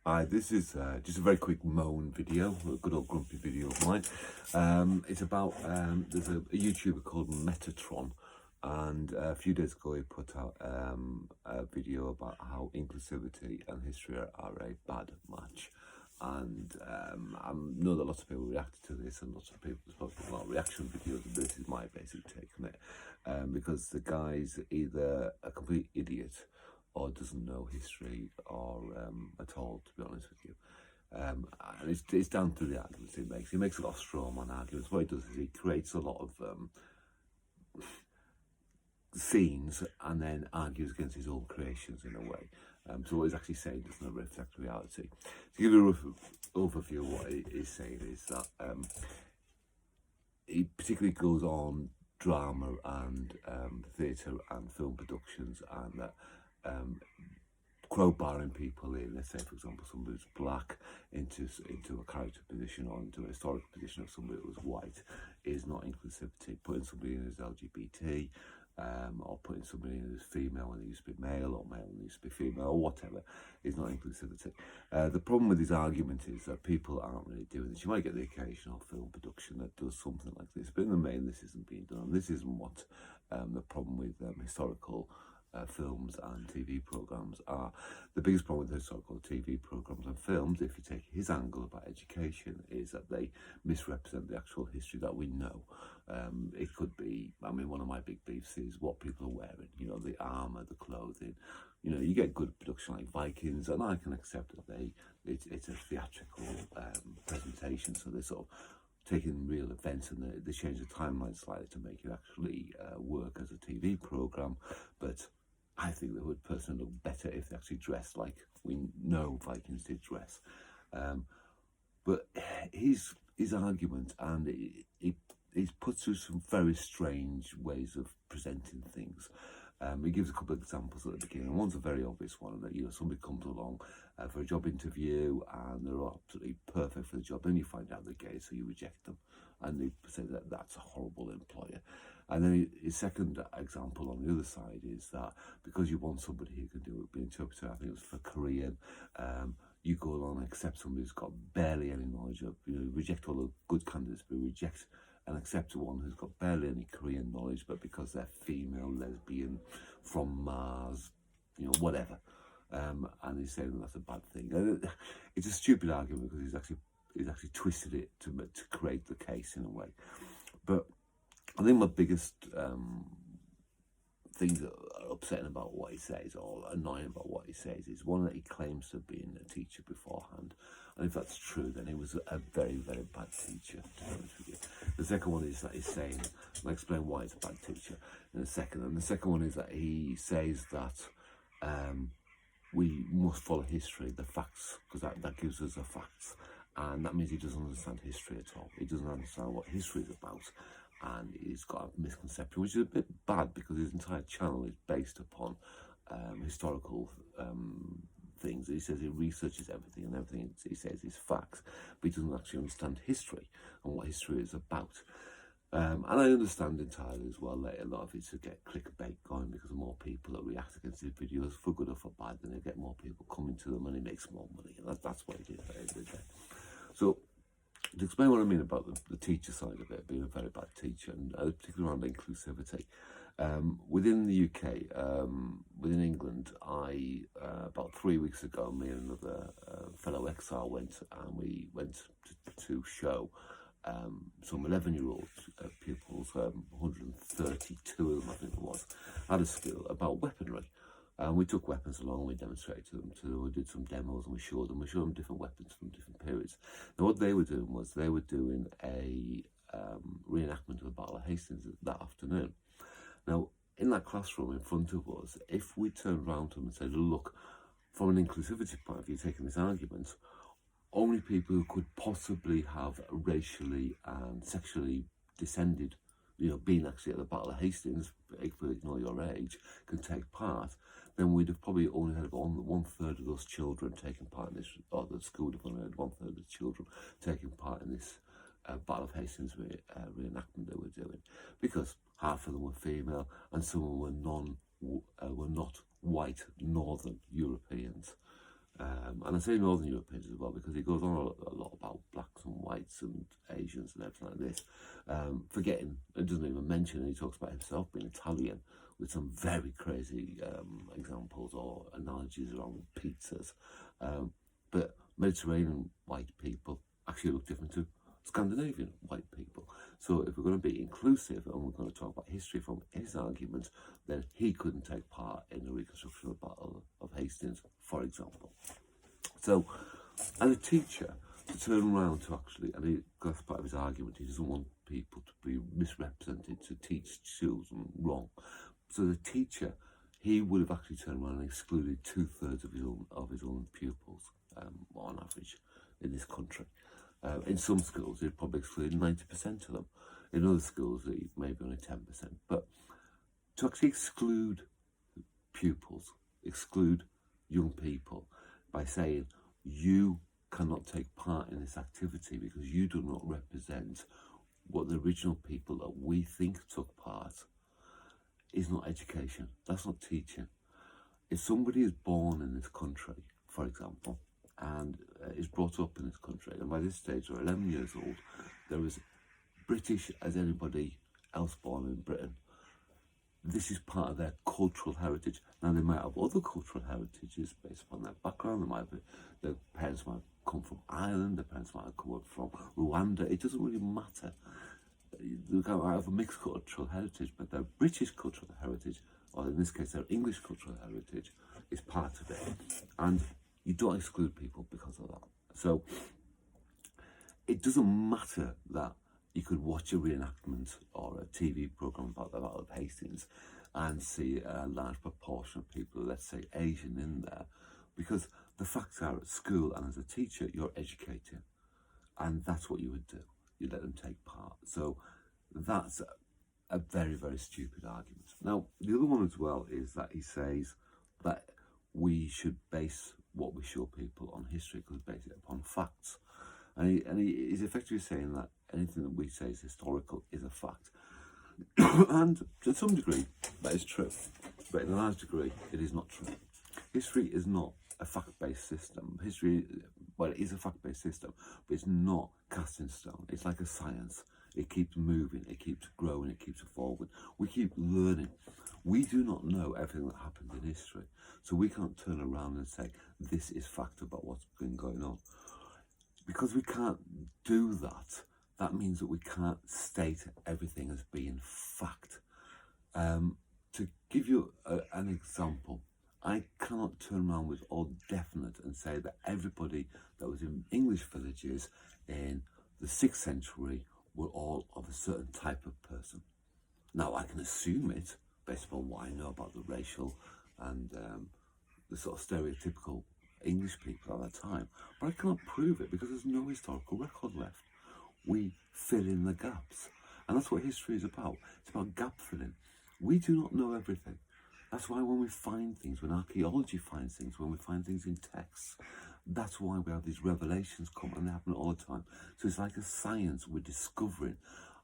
Hi, this is just a very quick moan video, a good old grumpy video of mine. It's about, there's a YouTuber called Metatron, and a few days ago he put out a video about how inclusivity and history are a bad match. And I know that lots of people reacted to this, and lots of people spoke a lot of reaction videos, but this is my basic take on it. Because the guy's either a complete idiot or doesn't know history or at all, to be honest with you. And it's down to the arguments he makes. He makes a lot of straw man arguments. What he does is he creates a lot of scenes and then argues against his own creations in a way. So what he's actually saying doesn't reflect reality. To give you a rough overview of what he is saying is that he particularly goes on drama and theatre and film productions, and that crowbarring people in, let's say for example somebody who's black into a character position or into a historical position of somebody who's white is not inclusivity. Putting somebody in as LGBT, or putting somebody in as female when they used to be male, or male when they used to be female, or whatever, is not inclusivity. The problem with his argument is that people aren't really doing this. You might get the occasional film production that does something like this, but in the main this isn't being done. This isn't what the problem with historical films and TV programmes are. The biggest problem with historical TV programmes and films, if you take his angle about education, is that they misrepresent the actual history that we know. It could be, I mean, one of my big beefs is what people are wearing, you know, the armour, the clothing. You know, you get good production like Vikings, and I can accept that it's a theatrical presentation, so they're sort of taking real events and they change the timeline slightly to make it actually work as a TV programme. But I think they would personally look better if they actually dressed like we know Vikings did dress. But his argument, and he puts through some very strange ways of presenting things. He gives a couple of examples at the beginning. One's a very obvious one, that, you know, somebody comes along for a job interview and they're absolutely perfect for the job. Then you find out they're gay, so you reject them, and they say that that's a horrible employer. And then his second example on the other side is that because you want somebody who can do it, be an interpreter, I think it was for Korean, you go along and accept somebody who's got barely any knowledge of, you know, reject all the good candidates, but reject and accept one who's got barely any Korean knowledge, but because they're female, lesbian, from Mars, you know, whatever. And he's saying that's a bad thing. And it's a stupid argument because he's actually twisted it to create the case in a way. But I think my biggest things that are upsetting about what he says, or annoying about what he says, is one, that he claims to have been a teacher beforehand. And if that's true, then he was a very, very bad teacher, to be honest with you. The second one is that he's saying, I'll explain why he's a bad teacher in a second. And the second one is that he says that we must follow history, the facts, because that gives us the facts. And that means he doesn't understand history at all. He doesn't understand what history is about. And he's got a misconception, which is a bit bad because his entire channel is based upon historical things. He says he researches everything, and everything he says is facts, but he doesn't actually understand history and what history is about. And I understand entirely as well that a lot of it's to get clickbait going, because the more people that react against his videos, for good or for bad, then they get more people coming to them and he makes more money. And that's what he did at the end of the day. So, to explain what I mean about the teacher side of it, being a very bad teacher, and particularly around inclusivity, within the UK, within England, about 3 weeks ago, me and another fellow exile went to show some 11-year-old pupils, 132 of them I think it was, at a school about weaponry. And we took weapons along, we demonstrated to them, we did some demos, and we showed them different weapons from different periods. Now what they were doing was, they were doing a reenactment of the Battle of Hastings that afternoon. Now, in that classroom in front of us, if we turned around to them and said, look, from an inclusivity point of view, taking this argument, only people who could possibly have racially and sexually descended, you know, being actually at the Battle of Hastings, if we ignore your age, can take part, then we'd have probably only had one third of those children taking part in this, or the school would have only had 1/3 of the children taking part in this Battle of Hastings reenactment they were doing, because half of them were female and some of them were not white Northern Europeans. And I say Northern Europeans as well because he goes on a lot about blacks and whites and Asians and everything like this, forgetting, it doesn't even mention, he talks about himself being Italian with some very crazy examples or analogies around pizzas. But Mediterranean white people actually look different to Scandinavian white people. So if we're going to be inclusive and we're going to talk about history from his argument, then he couldn't take part in the reconstruction of the Battle of Hastings, for example. So, as a teacher, to turn around to actually, and that's part of his argument, he doesn't want people to be misrepresented, to teach children wrong. So the teacher, he would have actually turned around and excluded 2/3 of his own pupils, on average, in this country. In some schools, he'd probably exclude 90% of them. In other schools, maybe only 10%. But to actually exclude pupils, exclude young people by saying you cannot take part in this activity because you do not represent what the original people that we think took part, is not education. That's not teaching. If somebody is born in this country, for example, and is brought up in this country, and by this stage they're 11 years old, they're as British as anybody else born in Britain. This is part of their cultural heritage. Now, they might have other cultural heritages based upon their background. Their parents might come from Ireland, their parents might have come up from Rwanda. It doesn't really matter. They might have a mixed cultural heritage, but their British cultural heritage, or in this case their English cultural heritage, is part of it. And you don't exclude people because of that. So it doesn't matter that you could watch a reenactment or a TV programme about the Battle of Hastings and see a large proportion of people, let's say Asian, in there, because the facts are, at school and as a teacher, you're educating, and that's what you would do. You let them take part. So that's a very, very stupid argument. Now, the other one as well is that he says that we should base what we show people on history because we base it upon facts. And he is effectively saying that anything that we say is historical is a fact. And to some degree, that is true. But in a large degree, it is not true. History is not a fact-based system. History, well, it is a fact-based system, but it's not cast in stone. It's like a science. It keeps moving, it keeps growing, it keeps evolving. We keep learning. We do not know everything that happened in history. So we can't turn around and say, this is fact about what's been going on. Because we can't do that, that means that we can't state everything as being fact. To give you an example, I cannot turn around with all definite and say that everybody that was in English villages in the 6th century were all of a certain type of person. Now, I can assume it based upon what I know about the racial and the sort of stereotypical English people at that time, but I cannot prove it because there's no historical record left. We fill in the gaps, and that's what history is about. It's about gap filling. We do not know everything. That's why when we find things, when archaeology finds things, when we find things in texts, that's why we have these revelations come, and they happen all the time. So it's like a science, we're discovering,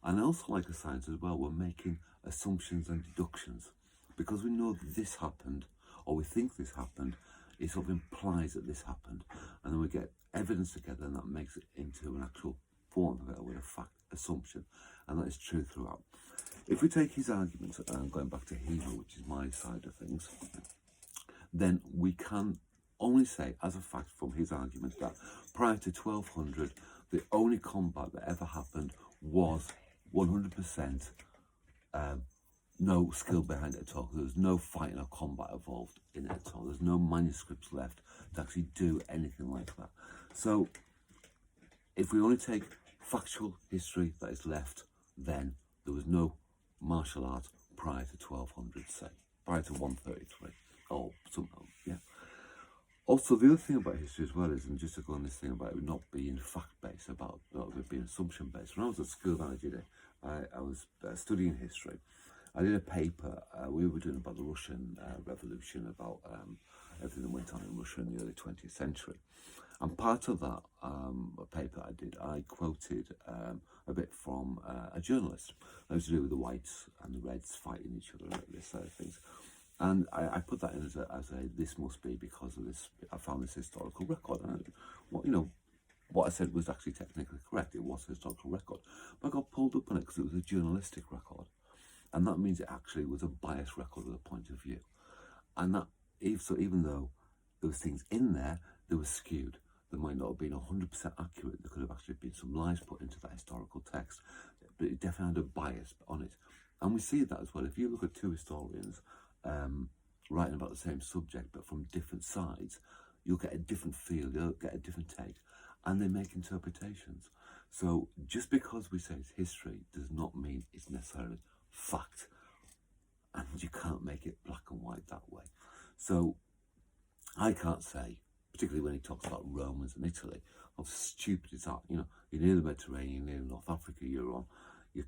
and also like a science as well, we're making assumptions and deductions. Because we know this happened, or we think this happened, it sort of implies that this happened, and then we get evidence together, and that makes it into an actual form of it, with a fact assumption, and that is true throughout. If we take his argument, going back to Hebrew, which is my side of things, then we can only say, as a fact from his argument, that prior to 1200, the only combat that ever happened was 100% no skill behind it at all. There was no fighting or combat involved in it at all. There's no manuscripts left to actually do anything like that. So if we only take factual history that is left, then there was no martial art prior to 1200, say, prior to 133, or somehow, yeah. Also, the other thing about history as well is, and just to go on this thing about it not being fact-based, about it being assumption-based. When I was at school, I was studying history. I did a paper, we were doing about the Russian Revolution, about everything that went on in Russia in the early 20th century. And part of that paper I did, I quoted a bit from a journalist. That was to do with the whites and the reds fighting each other and this side of things. And I put that in as a this must be because of this. I found this historical record, and what I said was actually technically correct. It was a historical record, but I got pulled up on it because it was a journalistic record, and that means it actually was a biased record of the point of view. And that even though there was things in there that were skewed, that might not have been 100% accurate. There could have actually been some lies put into that historical text, but it definitely had a bias on it. And we see that as well. If you look at two historians writing about the same subject but from different sides, you'll get a different feel, you'll get a different take, and they make interpretations. So just because we say it's history does not mean it's necessarily fact, and you can't make it black and white that way. So I can't say, particularly when he talks about Romans and Italy, how stupid is that? You're near the Mediterranean, you're near North Africa, you're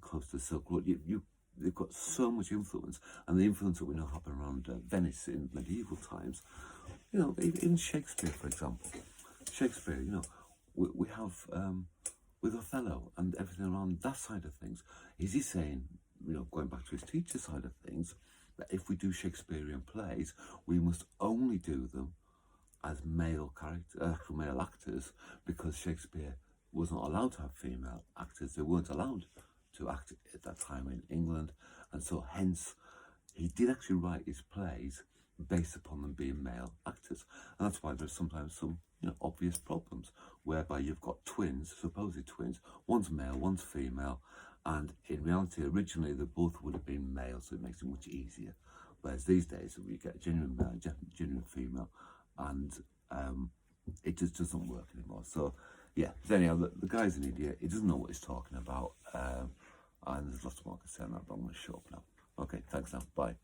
close to the Silk Road. They've got so much influence, and the influence that we know happened around Venice in medieval times. Even Shakespeare, for example. Shakespeare, we have with Othello and everything around that side of things. Is he saying, going back to his teacher side of things, that if we do Shakespearean plays, we must only do them as male actors, because Shakespeare was not allowed to have female actors. They weren't allowed to act at that time in England, and so hence he did actually write his plays based upon them being male actors. And that's why there's sometimes some obvious problems whereby you've got twins, supposed twins, one's male, one's female, and in reality originally they both would have been male, so it makes it much easier. Whereas these days we get genuine male, genuine female, and it just doesn't work anymore. So yeah, anyhow, the guy's an idiot. He doesn't know what he's talking about, and there's lots more I can say on that, but I'm going to shut up now. Okay, thanks now, bye.